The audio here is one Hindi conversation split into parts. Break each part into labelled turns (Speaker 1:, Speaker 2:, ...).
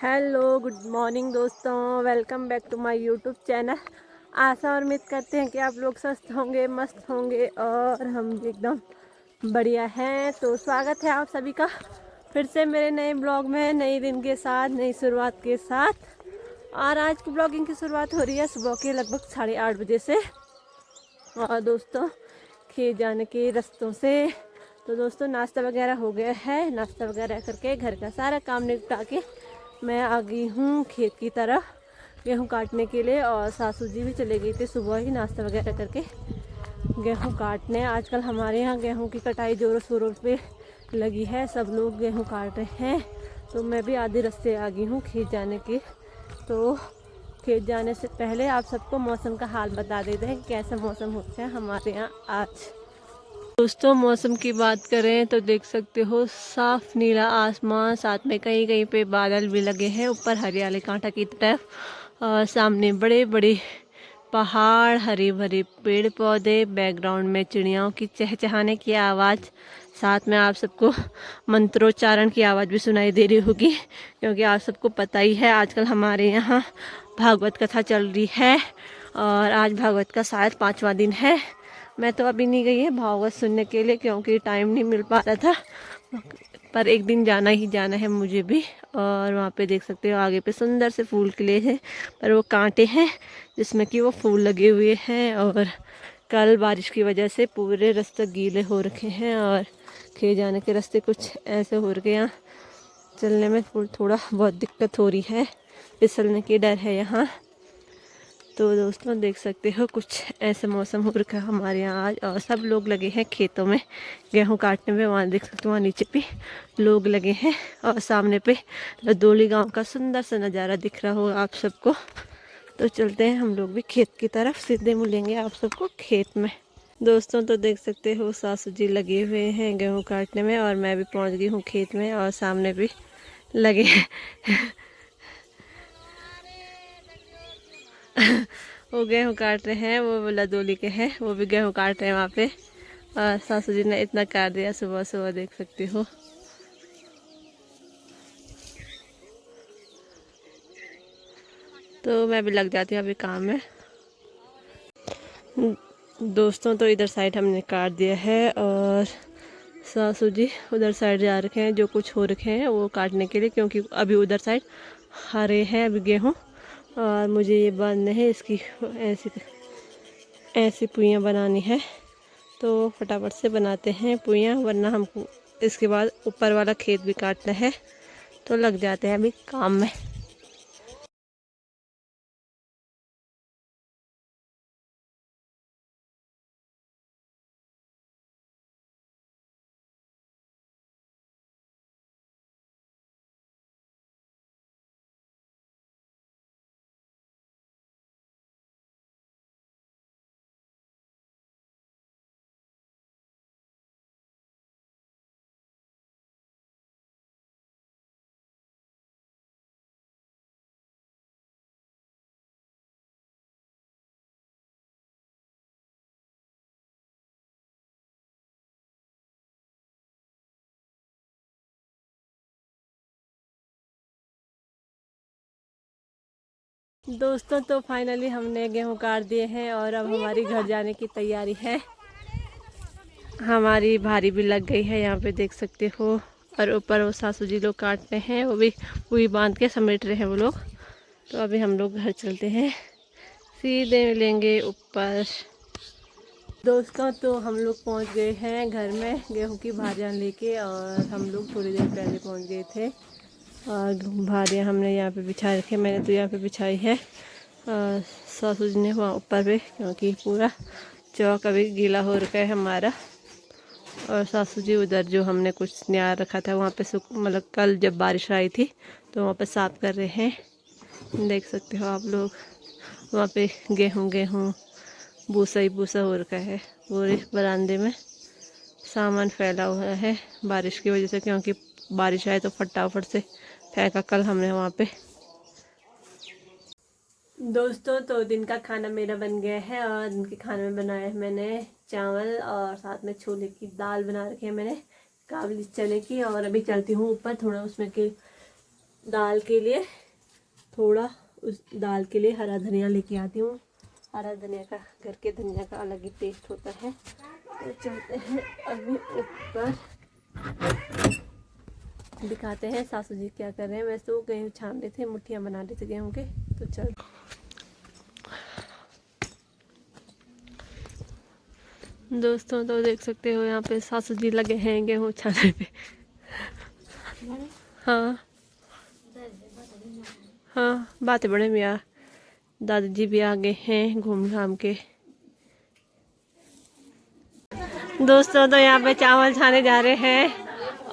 Speaker 1: हेलो गुड मॉर्निंग दोस्तों, welcome back to my YouTube channel. आशा और उम्मीद करते हैं कि आप लोग स्वस्थ होंगे, मस्त होंगे और हम भी एकदम बढ़िया हैं। तो स्वागत है आप सभी का फिर से मेरे नए ब्लॉग में, नई दिन के साथ, नई शुरुआत के साथ। और आज की ब्लॉगिंग की शुरुआत हो रही है सुबह के लगभग 8:30 बजे से और दोस्तों खेत जाने के रास्तों से। तो दोस्तों नाश्ता वगैरह हो गया है, नाश्ता वगैरह करके घर का सारा काम निपटा के मैं आ गई हूँ खेत की तरफ गेहूँ काटने के लिए। और सासू जी भी चले गई थी सुबह ही नाश्ता वगैरह करके गेहूँ काटने। आजकल हमारे यहाँ गेहूँ की कटाई जोरों शोरों पे लगी है, सब लोग गेहूँ काट रहे हैं। तो मैं भी आधे रास्ते आ गई हूँ खेत जाने के। तो खेत जाने से पहले आप सबको मौसम का हाल बता देते हैं कि कैसा मौसम होता है हमारे यहाँ आज। दोस्तों मौसम की बात करें तो देख सकते हो साफ नीला आसमान, साथ में कहीं कहीं पे बादल भी लगे हैं ऊपर हरियाली कांटा की तरफ। और सामने बड़े बड़े पहाड़, हरे भरे पेड़ पौधे, बैकग्राउंड में चिड़ियाओं की चहचहाने की आवाज़, साथ में आप सबको मंत्रोच्चारण की आवाज़ भी सुनाई दे रही होगी, क्योंकि आप सबको पता ही है आजकल हमारे यहाँ भागवत कथा चल रही है। और आज भागवत का शायद 5वां दिन है। मैं तो अभी नहीं गई है भागवत सुनने के लिए क्योंकि टाइम नहीं मिल पा रहा था, पर एक दिन जाना ही जाना है मुझे भी। और वहाँ पे देख सकते हो आगे पे सुंदर से फूल खिले हैं, पर वो कांटे हैं जिसमें कि वो फूल लगे हुए हैं। और कल बारिश की वजह से पूरे रास्ते गीले हो रखे हैं और खेत जाने के रास्ते कुछ ऐसे हो रखे हैं, चलने में थोड़ा बहुत दिक्कत हो रही है, फिसलने की डर है यहाँ। तो दोस्तों देख सकते हो कुछ ऐसे मौसम हो रखा है हमारे यहाँ आज। और सब लोग लगे हैं खेतों में गेहूं काटने में, वहाँ देख सकते हो वहाँ नीचे भी लोग लगे हैं। और सामने पे लदोली गांव का सुंदर सा नज़ारा दिख रहा होगा आप सबको। तो चलते हैं हम लोग भी खेत की तरफ, सीधे मिलेंगे आप सबको खेत में। दोस्तों तो देख सकते हो सासू जी लगे हुए हैं गेहूँ काटने में और मैं भी पहुँच गई हूँ खेत में और सामने भी लगे हैं वो गेहूँ काट रहे हैं, वो लदोली के हैं, वो भी गेहूँ काट रहे हैं वहाँ पे। और सासू जी ने इतना काट दिया सुबह सुबह, देख सकते हो। तो मैं भी लग जाती हूँ अभी काम में। दोस्तों तो इधर साइड हमने काट दिया है और सासू जी उधर साइड जा रखे हैं, जो कुछ हो रखे हैं वो काटने के लिए, क्योंकि अभी उधर साइड हरे हैं अभी गेहूँ। और मुझे ये बांधने हैं, इसकी ऐसी ऐसी पुइयाँ बनानी है। तो फटाफट से बनाते हैं पुइयाँ, वरना हमको इसके बाद ऊपर वाला खेत भी काटना है। तो लग जाते हैं अभी काम में। दोस्तों तो फाइनली हमने गेहूँ काट दिए हैं और अब हमारी घर जाने की तैयारी है। हमारी भारी भी लग गई है यहाँ पे देख सकते हो। और ऊपर वो सासू जी लोग काट रहे हैं, वो भी पूरी बांध के समेट रहे हैं वो लोग। तो अभी हम लोग घर चलते हैं, सीधे मिलेंगे ऊपर। दोस्तों तो हम लोग पहुँच गए हैं घर में गेहूँ की भाजियाँ लेके, और हम लोग थोड़ी देर पहले पहुँच गए थे। और भाजियाँ हमने यहाँ पे बिछा रखी है, मैंने तो यहाँ पे बिछाई है। सासू जी ने वहाँ ऊपर पे, क्योंकि पूरा चौक अभी गीला हो रखा है हमारा। और सासू जी उधर जो हमने कुछ न्यार रखा था वहाँ पे मतलब कल जब बारिश आई थी तो वहाँ पे साफ़ कर रहे हैं, देख सकते हो आप लोग। वहाँ पे गेहूँ गेहूँ भूसा ही भूसा हो रखा है पूरे बरामदे में, सामान फैला हुआ है बारिश की वजह से, क्योंकि बारिश आए तो फटाफट से फेंका कल हमने वहाँ पे। दोस्तों तो दिन का खाना मेरा बन गया है और दिन के खाने में बनाया है मैंने चावल और साथ में छोले की दाल बना रखी है मैंने, काबुली चने की। और अभी चलती हूँ ऊपर, थोड़ा उसमें के दाल के लिए थोड़ा, उस दाल के लिए हरा धनिया लेके आती हूँ। हरा धनिया का, घर के धनिया का अलग ही टेस्ट होता है। तो चलते हैं अभी ऊपर, दिखाते हैं सासू जी क्या कर रहे हैं। वैसे वो गेहूँ छान रहे थे, मुठियाँ बना रहे थे गेहूँ के। तो चल दोस्तों, तो देख सकते हो यहाँ पे सासू जी लगे हैं गेहूँ छाने पे। हाँ हाँ, बातें बड़े में यार। दादाजी भी आ गए हैं घूम घाम के। दोस्तों, तो यहाँ पे चावल छाने जा रहे हैं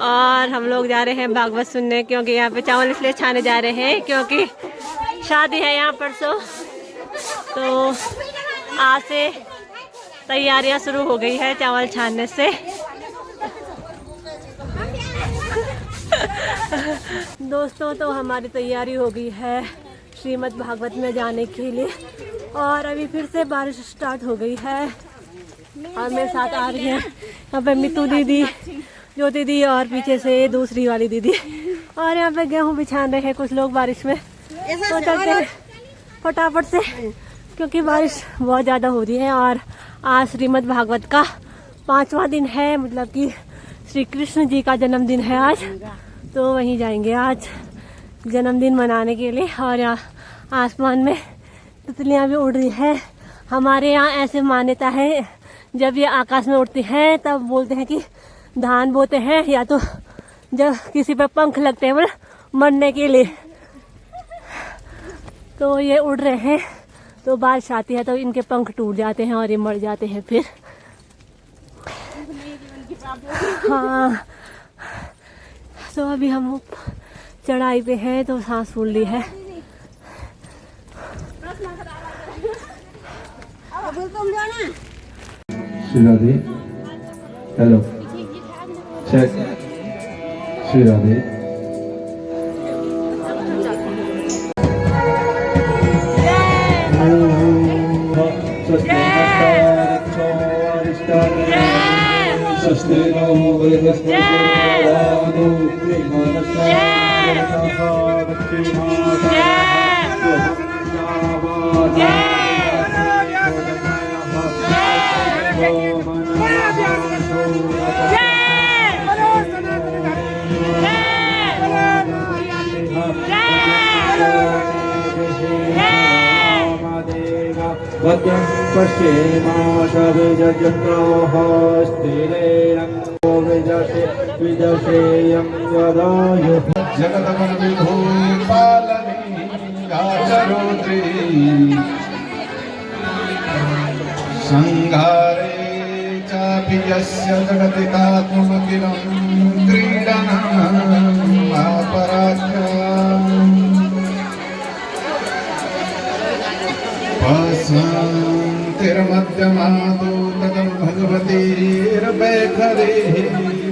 Speaker 1: और हम लोग जा रहे हैं भागवत सुनने, क्योंकि यहाँ पे चावल इसलिए छाने जा रहे हैं क्योंकि शादी है यहाँ परसों। तो आज से तैयारियां शुरू हो गई है चावल छानने से। दोस्तों, तो हमारी तैयारी हो गई है श्रीमद् भागवत में जाने के लिए, और अभी फिर से बारिश स्टार्ट हो गई है। और मेरे साथ आ रही है यहाँ पे मितू दीदी, ज्योति दीदी और पीछे से दूसरी वाली दीदी। और यहाँ पे गेहूँ भी छान रहे हैं कुछ लोग बारिश में। तो चलते हैं फटाफट से, क्योंकि बारिश बहुत ज़्यादा हो रही है। और आज श्रीमद् भागवत का 5वां दिन है, मतलब कि श्री कृष्ण जी का जन्मदिन है आज। तो वहीं जाएंगे आज जन्मदिन मनाने के लिए। और यहाँ आसमान में तितलियाँ भी उड़ रही है। हमारे यहाँ ऐसे मान्यता है, जब ये आकाश में उड़ती हैं तब बोलते हैं कि धान बोते हैं, या तो जब किसी पे पंख लगते हैं मरने के लिए। तो ये उड़ रहे हैं, तो बारिश आती है तो इनके पंख टूट जाते हैं और ये मर जाते हैं फिर। हाँ, तो अभी हम चढ़ाई पे हैं तो सांस फूल ली है।
Speaker 2: Shri Radhe, hello check. श्री राधे, वद्यं पश्येमाशविजजत्रोहस्तिरेणो विजशेयं वदायु जगदमनविभूपालनीयाचरोत्रि संहारे चापि यस्य जगति कात्मकिलं क्रीडनं अपराख्यम् तिरमध्यमादो कदम भगवतीर्वैखरे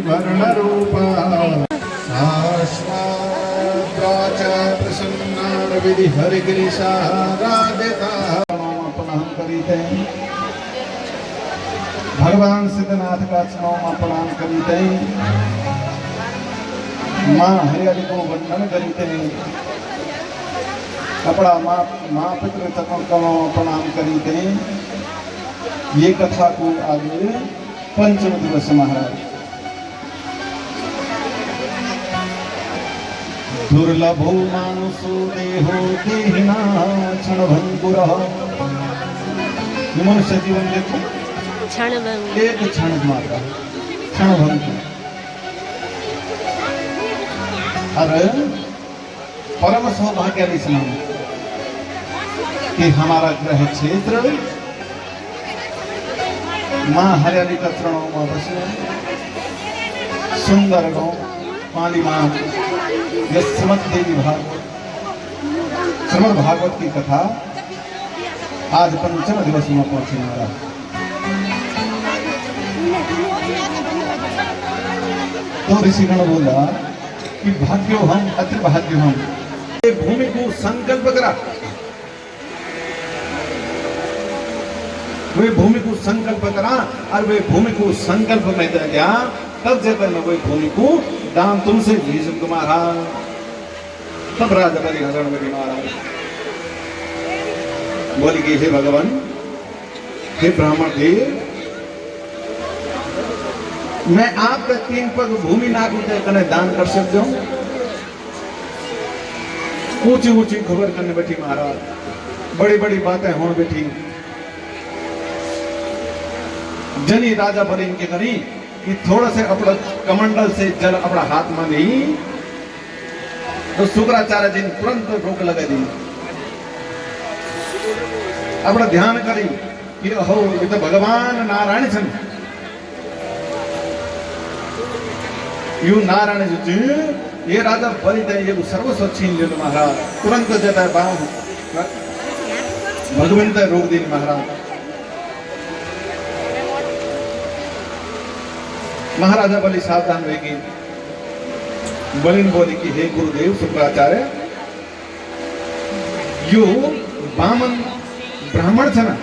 Speaker 2: वर्णरूपा शाश्वत प्रसन्ना विधि हरिगिरिशाराधिता प्रणाम करीते भगवान सिद्धनाथ का चरणों प्रणाम करीते माँ हरिहरि को वंदन करीते कपड़ा माँ पितृ चरणों प्रणाम करीते। ये कथा को आगे पंचम दिवस महाराज दुर्लभो मानुषो देहो देहिना क्षणभंगुर। मनुष्य जीवन देखो एक क्षण मात्र, क्षणभंगुर। अरे परम सौभाग्य स्नान कि हमारा ग्रह क्षेत्र माँ हरियाली का चरणों में बसे सुंदर गाँव पाली माँ श्रीमद् देवी भागवत श्रीमद् भागवत की कथा आज पंचम दिवस में पहुंचने वाला। तो ऋषिगण बोला कि भाग्यो हम अति भाग्यो हम। भूमि को संकल्प करा, वे भूमि को संकल्प करा और वे भूमि को संकल्प में दे गया। तब जब मैं वही भूमि को दान तुमसे भेज तुम्हारा तब राजा बलि हरण बलि महाराज बोली कि हे भगवान, हे ब्राह्मण देव, मैं आपका 3 पग भूमि नाग कने दान कर सकते हूँ। ऊंची ऊंची खबर करने बैठी महाराज, बड़ी बड़ी बातें होने बैठी। जनी राजा बलि इनके करी कि थोड़ा से अपना कमंडल से जल अपना हाथ में ली तो शुक्राचार्य जी ने तुरंत रोक लगा दी। अपना ध्यान करी कि हो ये तो भगवान नारायण छन। यू नारायण जी ये राजा बलि दे ये सर्वस्व छीन लियो महाराज। तुरंत जता बाव भगवंत रोक दी महाराज। महाराजा बलि सावधान होगी। बलिन बोली कि हे गुरुदेव शुक्राचार्य, यू बामन ब्राह्मण छे ना?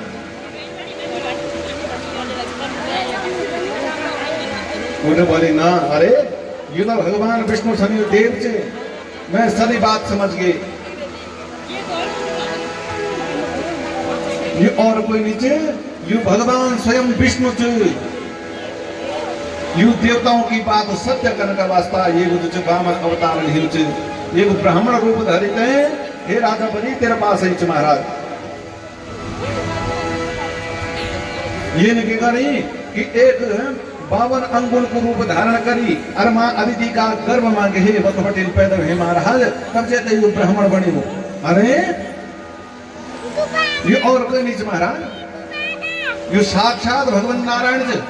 Speaker 2: उन्हें बोली ना, अरे ये तो भगवान विष्णु छन, ये देव छे। मैं सारी बात समझ गई। ये और कोई नीचे, यू भगवान स्वयं विष्णु छे। यू देवताओं की बात सत्य करने का वास्ता ये जो बामन अवतार हिल छे, ये ब्राह्मण रूप धारित है। हे राजा बलि तेरे पास है महाराज। ये नहीं करी कि एक 52 अंगुल को रूप धारण करी और मां अदिति का गर्भ मांगे हे बकबटिल पैदा हे महाराज, तब से ये ब्राह्मण बनी हो। अरे ये और कोई नहीं महाराज, ये साक्षात भगवान नारायण जी।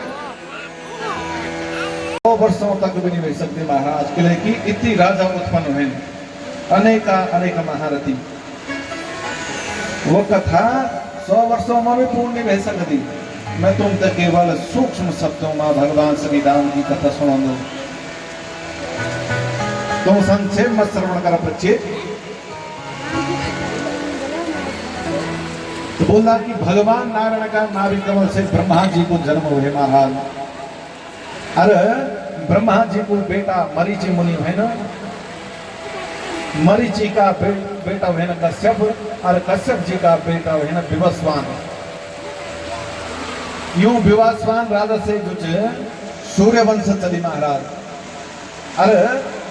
Speaker 2: 100 वर्षों तक भी नहीं रह सकते महाराज, के लिए कि इतनी राजा उत्पन्न हुए, अनेक महारथी। वो कथा 100 वर्षों में भी पूर्ण नहीं रह सकती। मैं तुम तक केवल सूक्ष्म शब्दों में भगवान संविधान की कथा सुना दो। तुम संक्षेप में श्रवण कर बच्चे। तो बोला कि भगवान नारायण का नाभि कमल से ब्रह्मा जी को जन्म हुए महाराज। अरे ब्रह्मा जी को बेटा मरीचि मुनि है ना, मरीचि का बेटा है ना कश्यप, और कश्यप जी का बेटा है ना विवस्वान। यूं विवस्वान राजा से जो सूर्य वंश चली महाराज। अरे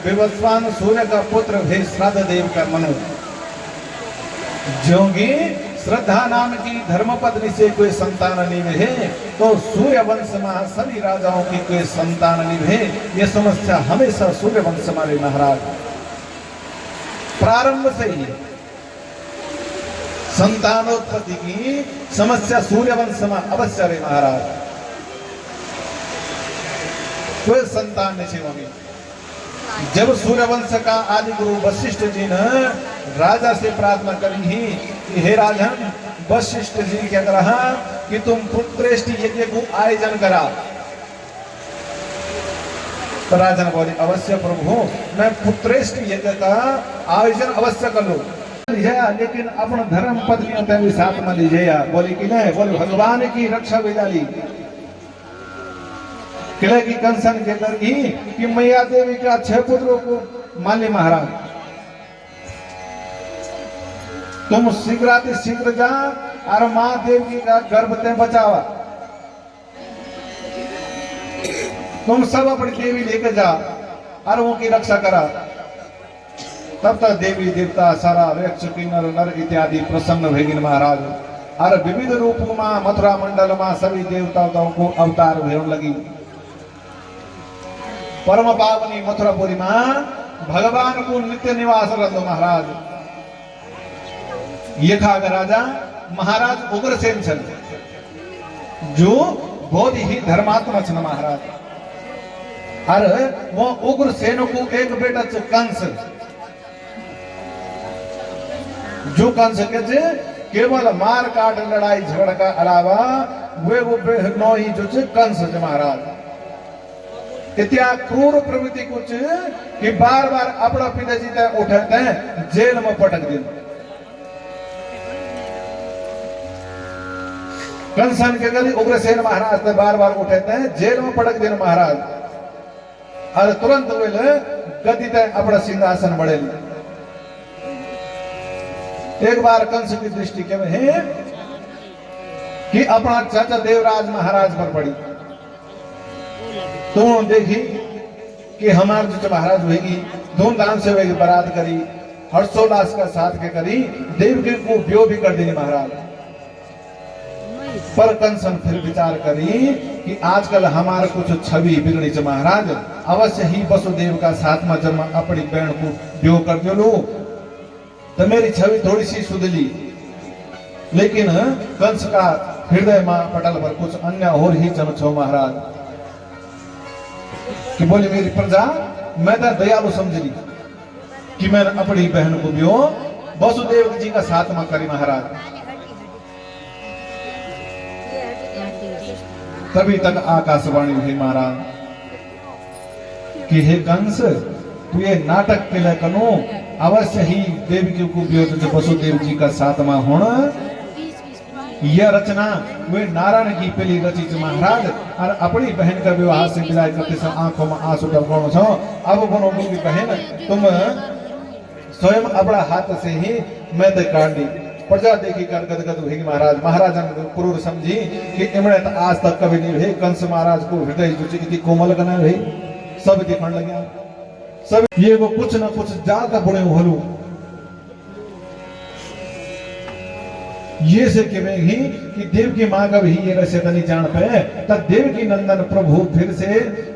Speaker 2: विवस्वान सूर्य का पुत्र है श्राद्ध देव का मनु। जोगी श्रद्धा नाम की धर्मपत्नी से कोई संतान निभे तो सूर्य वंश में सभी राजाओं की कोई संतान निभे। ये समस्या हमेशा सूर्य वंश हमारे महाराज प्रारंभ से ही संतानोत्पत्ति की समस्या सूर्य वंश में अवश्य रहे महाराज। कोई संतान नहीं होगी। जब सूर्य वंश का आदि गुरु वशिष्ठ जी ने राजा से प्रार्थना करी ही कि हे राजन, वशिष्ठ जी क्या कहा कि तुम पुत्रेष्टि यज्ञ को आयोजन करा। तो राजन बोले अवश्य प्रभु, मैं पुत्रेष्टि यज्ञ का आयोजन अवश्य कर लूं, लेकिन अपना धर्म पत्नियों के भी साथ में लीजिए। बोले कि नहीं, बोले भगवान की रक्षा विदाली किले की कंसन के कर कि मैया देवी का 6 पुत्रों को माले महाराज, तुम शीघ्र जा और मां देवी का गर्भ ते बचावा। तुम सब अपनी देवी लेकर जा और उनकी रक्षा करा। तब तक देवी देवता सारा वृक्ष किन्नर नर इत्यादि प्रसन्न भेगिन महाराज। और विविध रूपों में मथुरा मंडल में सभी देवताओं को अवतार होने लगी। परम पावनी मथुरापुरी में भगवान को नित्य निवास रहो महाराज। यथा राजा महाराज उग्रसेन छन, जो बहुत ही धर्मात्मा छन महाराज। और वो उग्रसेन को एक बेटा कंस, जो कंस के केवल मार काट लड़ाई झगड़ का अलावा वे वो नो ही जो कंस महाराज इतना क्रूर प्रवृत्ति कुछ कि बार बार अपना पिताजी तय उठाते हैं, जेल में पटक दिन। कंसन के गली उग्रसेन महाराज ने बार बार उठाते हैं, जेल में पटक दिन महाराज। और तुरंत वे गति तय अपना सिंहासन बढ़े। एक बार कंस की दृष्टि के में है कि अपना चाचा देवराज महाराज पर पड़ी, तो देखी कि हमारे जो महाराज होगी धूमधाम से वही बारात करी, हर्षोल्लास का साथ के करी, देवकी को ब्यो भी कर देनी महाराज। पर कंसन फिर विचार करी कि आजकल हमारे कुछ छवि बिगड़ी च महाराज, अवश्य ही वसुदेव का साथ में जब अपनी बहन को ब्यो कर दो तो मेरी छवि थोड़ी सी सुधली। लेकिन कंस का हृदय में पटल पर कुछ अन्य और ही चमचो महाराज कि बोले मेरी प्रजा, मैं तो दयालु समझ ली कि मैंने अपनी बहन को ब्यो वसुदेव जी का साथ में करी महाराज। तभी तक आकाशवाणी हुई महाराज कि हे कंस, तू ये नाटक के लिए कनो अवश्य ही देवकी को ब्यो वसुदेव जी का साथ में होना। यह रचना वे नारायण की पहली रची थी महाराज, और अपनी बहन का विवाह से विदाई करते समय आंखों में आंसू टपकानो छो। अब बोलो मेरी बहन, तुम स्वयं अपना हाथ से ही मैं ते काट दी। प्रजा देखी कर गदगद हुई महाराज। महाराज क्रूर समझी कि इमने तो आज तक कभी नहीं हुई। कंस महाराज को हृदय इतनी कोमल गना हुई, सब दिखने लगे, सब ये वो कुछ न कुछ ज्यादा बुरे हलू ये से ही कि देव की माँ का भी ये रसे नहीं जान पे, तब देव की नंदन प्रभु फिर से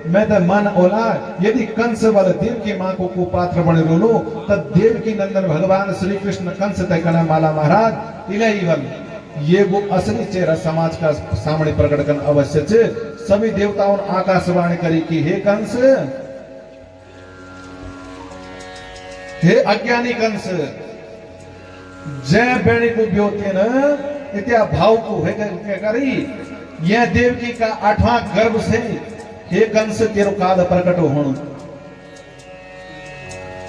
Speaker 2: मैं तो मन ओला। यदि कंस वाले देव की माँ को कुपात्र बने रोलो, तब देव की नंदन भगवान श्री कृष्ण कंस तय करने वाला महाराज इलाही बल ये वो असली चेहरा समाज का सामने प्रकट कर अवश्य छे। सभी देवताओं आकाशवाणी करी कि हे कंस, हे अज्ञानी कंस, जय बेणी को ब्योते न इत्या भाव को है क्या करी। यह देवकी का 8वां गर्भ से हे कंस तेरो काल प्रकट हो।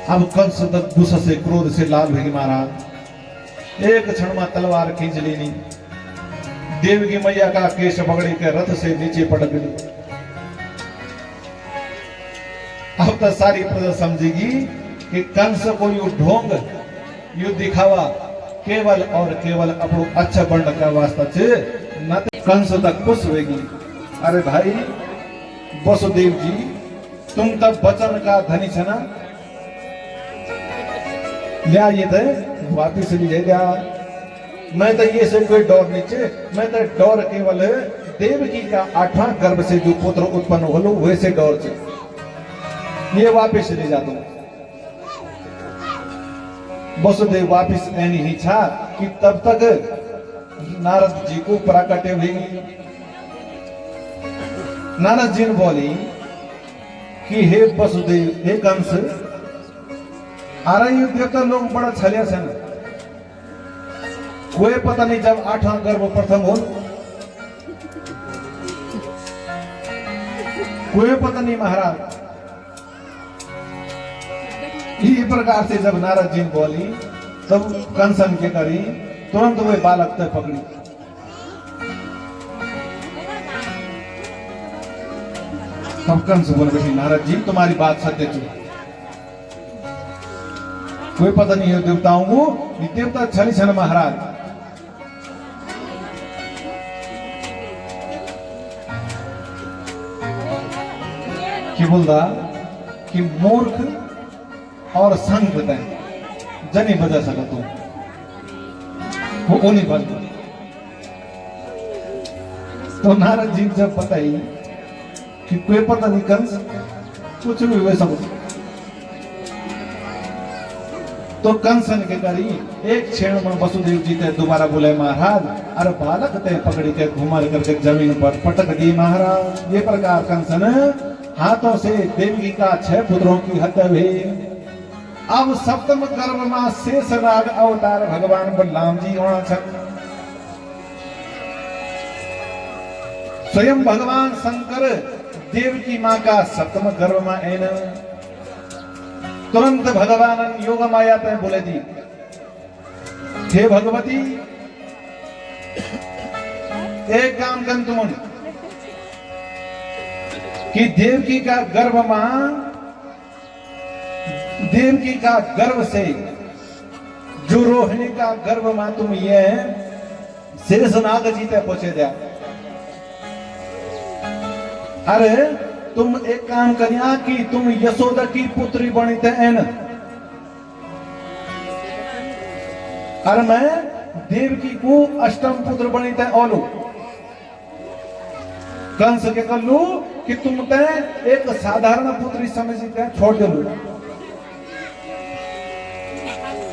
Speaker 2: अब कंस गुस्सा से क्रोध से लाल हुई महाराज। एक क्षण में तलवार खींच लेनी, देवकी मैया का केश पकड़ी के रथ से नीचे पटक ली। अब तो सारी प्रजा समझेगी कि कंस को यू ढोंग यू दिखावा केवल और केवल अपनो अच्छा बंड का वास्ता छे, न कंस तक खुश होगी। अरे भाई वसुदेव जी, तुम तब वचन का धनी छे ना, लिया ये थे वापिस ले जा। मैं तो ये से कोई डर नहीं छे, मैं तो डर केवल देवकी का 8वां गर्भ से जो पुत्र उत्पन्न होलो वैसे डर छे, ये वापिस ले जा तुम। वसुदेव वापिस ऐनी ही छा कि तब तक नारद जी को प्राकट्य हुई। नारद जी ने बोली कि हे वसुदेव, हे कंस, आ रही युद्ध तो लोग बड़ा छलिया से न, कोई पता नहीं जब 8वां गर्भ प्रथम हो, कोई पता नहीं महाराज। इसी प्रकार से जब नारद जी बोली तब कंसन के करी तुरंत वे बालक तक पकड़ी। तब कंस बोल बैठी, नारद जी तुम्हारी बात सत्य थी, कोई पता नहीं है देवताओं को, ये देवता छली छन महाराज। कि बोलता कि मूर्ख और संग जनी बजा सका तू वो नहीं बन। तो नारद जी जब पता ही कि कोई पता नहीं कंस कुछ भी वैसा तो कंसन के करी एक क्षण में वसुदेव जी ते दोबारा बोले महाराज, अरे बालक ते पकड़ी के घुमार करके जमीन पर पटक दी महाराज। ये प्रकार कंसन हाथों से देवकी का 6 पुत्रों की हत्या हुई। अब सप्तम गर्भ में शेष नाग अवतार भगवान बलराम जी होना छन। स्वयं भगवान शंकर देवकी मां का सप्तम गर्भ में एन तुरंत भगवान योग माया पे बोले दी, हे भगवती, एक काम कर तुम कि देवकी का गर्भ मां, देवकी का गर्भ से जो रोहिणी का गर्भ में तुम ये शेषनाग जी ते पहुंचे दिया। अरे तुम एक काम करिया कि तुम यशोदा की पुत्री बनी थे एन, अरे मैं देवकी को अष्टम पुत्र बनी थे ओलू। कंस के कल्लू कि तुम ते एक साधारण पुत्री समझते छोड़ दो,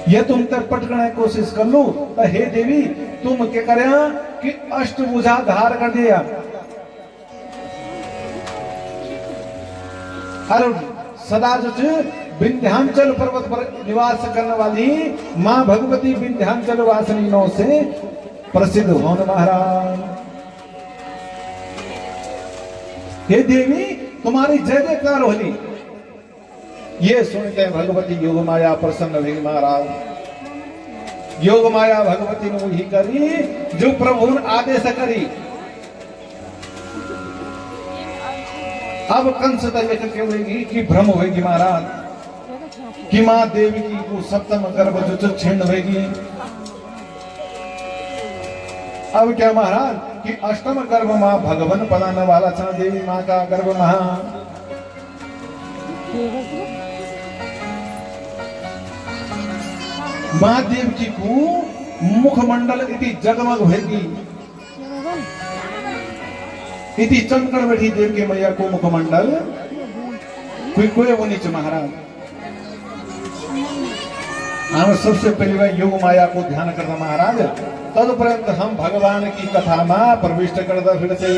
Speaker 2: ये तुम ते पटकने की कोशिश कर लो तो हे देवी तुम क्या करया कि अष्टभुजा धार कर दिया। अरे सदा जो विंध्याचल पर्वत पर निवास करने वाली मां भगवती विंध्याचल वासिनी नौ से प्रसिद्ध होन महाराज। हे देवी तुम्हारी जय जयकार होली। ये सुनते भगवती योग माया प्रसन्न हुई महाराज। योग माया भगवती ने वही करी जो प्रभु ने आदेश करी। अब कंस तक कहेगी कि भ्रम होगी महाराज कि मां देवी की को सप्तम गर्भ जो छिन्न होगी। अब क्या महाराज कि अष्टम गर्भ मां भगवान पदाने वाला था देवी मां का गर्भ महा। मां देवकी को मुखमंडल इति जगमग होगी। इति चमकड़ बैठी देवकी मैया को मुखमंडल कोई कोई वो नीचे महाराज। हम सबसे पहले वह योग माया को ध्यान करना महाराज, तदुपरांत हम भगवान की कथा में प्रविष्ट करता फिर से।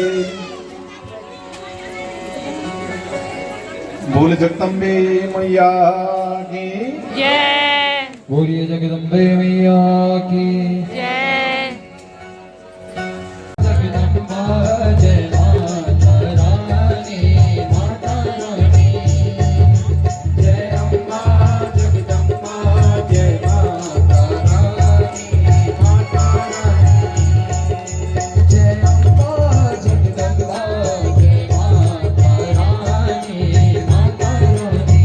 Speaker 2: बोल जगदम्बे मैया की
Speaker 3: जय,
Speaker 4: बोलिए जगदम्बे मैया की
Speaker 3: जय।
Speaker 4: जगदम्बा जय माता रानी, माता रानी जय अम्बा। जगदम्बा जय माता रानी, माता रानी जय अम्बा। जगदम्बा जय माता रानी, माता रानी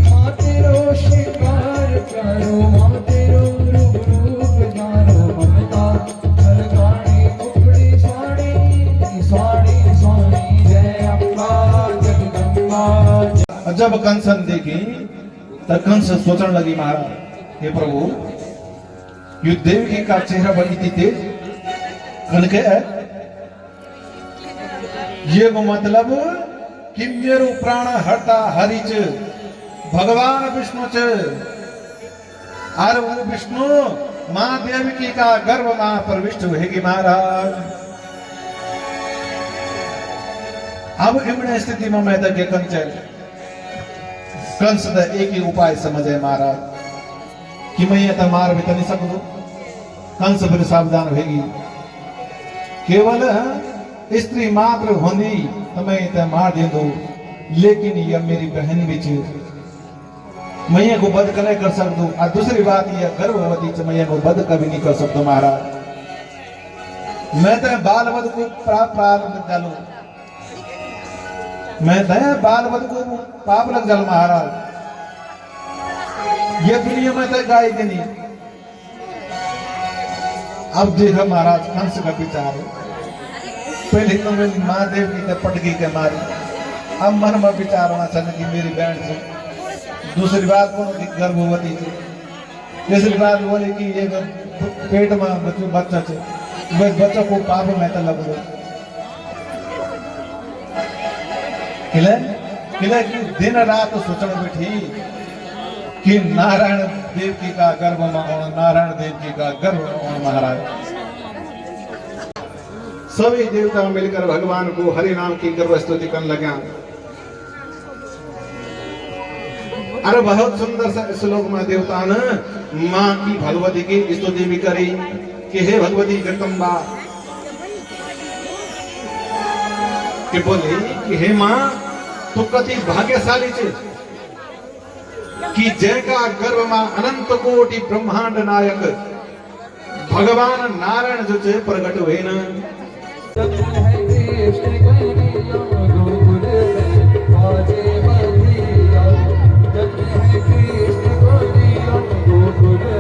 Speaker 4: माँ तेरो शिकार करो, माँ तेरो रूप रूप जानो। ममता खलगाड़ी कुकड़ी स्वाणी, स्वाणी स्वामी जय अम्बा। जगदम्बा
Speaker 2: जब कंसन देखी तब कंस सोचने लगी महाराज हे प्रभु यु देवकी का चेहरा बनी थी तेज कनके है ये वो मतलब कि मेरो प्राण हरता हरि च भगवान विष्णु च। और वो विष्णु मां देवकी का गर्भ मां प्रविष्ट होगी महाराज। अब इमने स्थिति में मैं तक कंस दा एक ही उपाय समझे महाराज कि मैं ये तो मार भी तो नहीं सकूं। कंस फिर सावधान होगी केवल स्त्री मात्र होनी तो मैं तो मार दे दो, लेकिन यह मेरी बहन भी मैं को बद कर सकूं। और दूसरी बात यह गर्भवती मैं को बद कभी नहीं कर सकता महाराज। मैं तो बाल वध को प्रारंभ डालू, मैं दया बाल वध को पाप लग जाल महाराज। ये दुनिया में तो गाय के नहीं। अब देखो महाराज कंस का विचार पहले तो मैं मां देवी ने पटकी के मारी, अब मन में विचार होना चाहिए कि मेरी बहन से। दूसरी बात बोलो कि गर्भवती थी, तीसरी बात बोले कि ये पेट में बच्चा से बच्चा को पाप में तो लग गया। किले कि दिन रात सोचने बैठी कि नारायण देवकी का गर्भ में होना, नारायण देवकी का गर्भ होना महाराज। सभी देवता मिलकर भगवान को हरि नाम की गर्भ स्तुति करने लगा। अरे बहुत सुंदर सा श्लोक में देवता ने मां की भगवती की स्तुति भी करी कि हे भगवती जगदम्बा, कि बोले कि हे मां तू कति भाग्यशाली छे कि जयका गर्भ में अनंत कोटि ब्रह्मांड नायक भगवान नारायण जो छे प्रकट हुए न।
Speaker 4: कृष्ण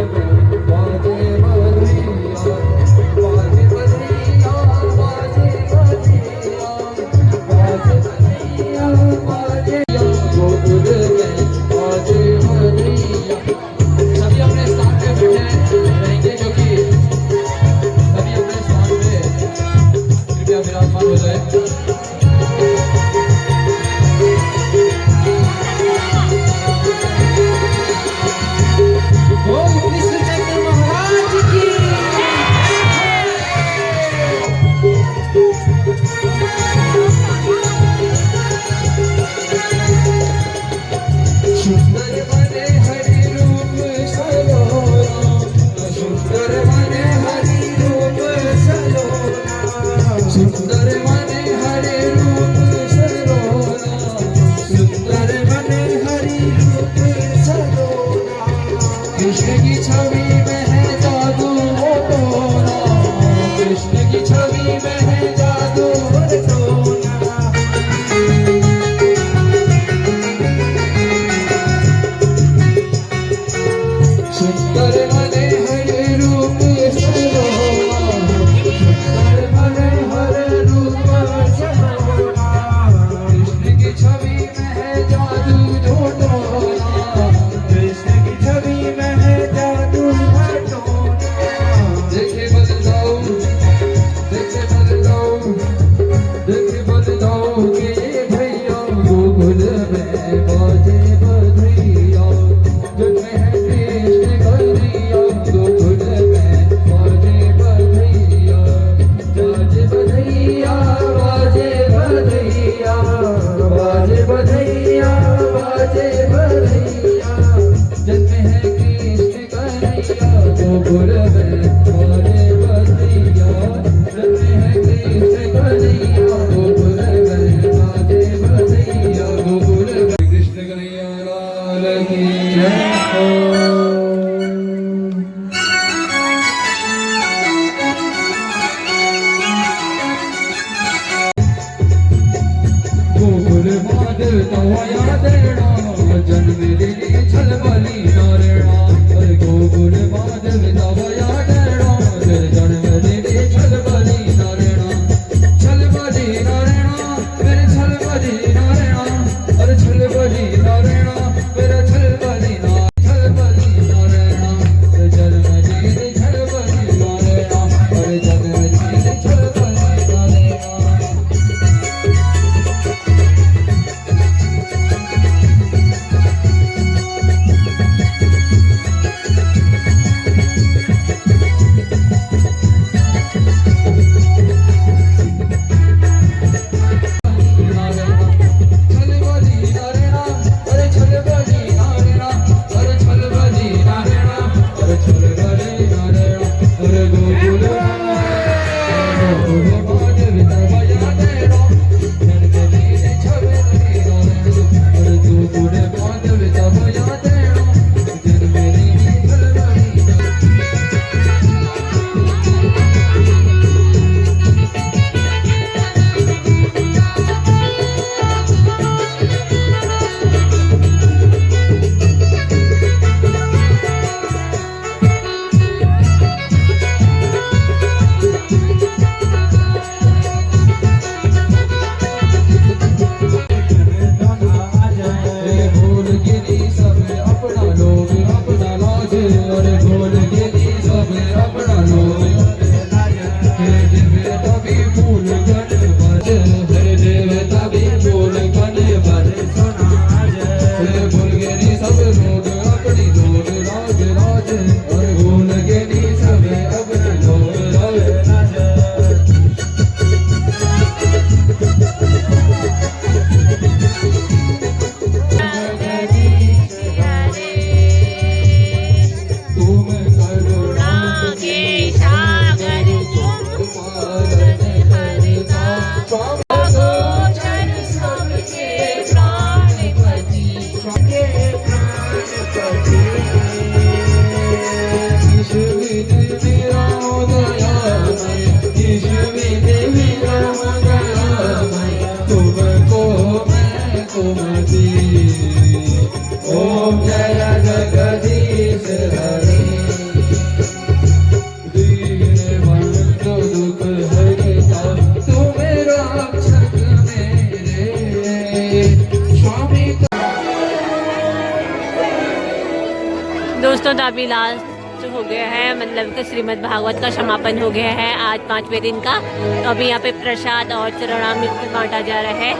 Speaker 4: छवि में है जादू वो टोना, कृष्ण की छवि में है जादू वो टोना। सुंदर भले हरे रूप सरोना, सुंदर भले हरे रूप सरोना, कृष्ण की छवि में है जादू जो टोना, कृष्ण की छवि में है जादू वो टोना। देखे बदलाओ, देखे बदलाओ, देखे बदलाओ के ये भैया गोकुल में बाजे बधैया, जग में है कृष्ण कन्हैया, गोकुल में बाजे बधैया, बाजे बधैया, बाजे बधैया, बाजे बधैया, बाजे बधैया, जग में है कृष्ण कन्हैया, गोकुल में बाजे बधैया, जग में है कृष्ण कन्हैया, गोकुल में बाजे बधैया, गोकुल में कृष्ण कन्हैया लाल की जय हो। गोकुल माधव तवाया देना, जन्म लेली छलबली नारायणा, अरे गोकुल माधव तवाया देना, जन्म लेली छलबली नारायणा, छलबली नारायणा, मेरे छलबली नारायणा, अरे छलबली नारायणा, मेरा छलबली नारायणा, छलबली नारायणा, अरे जन्म लेली छलबली नारायणा, अरे जन्म लेली छलबली नारायणा। ओम जय जगदीश हरि, दीन बंधु दुख हरिता, तू मेरा रक्षक मेरे स्वामी।
Speaker 1: दोस्तों तो अभी लास्ट हो गया है, मतलब कि श्रीमद् भागवत का समापन हो गया है आज 5वें दिन का। तो अभी यहाँ पे प्रसाद और चरणामृत बांटा जा रहा है।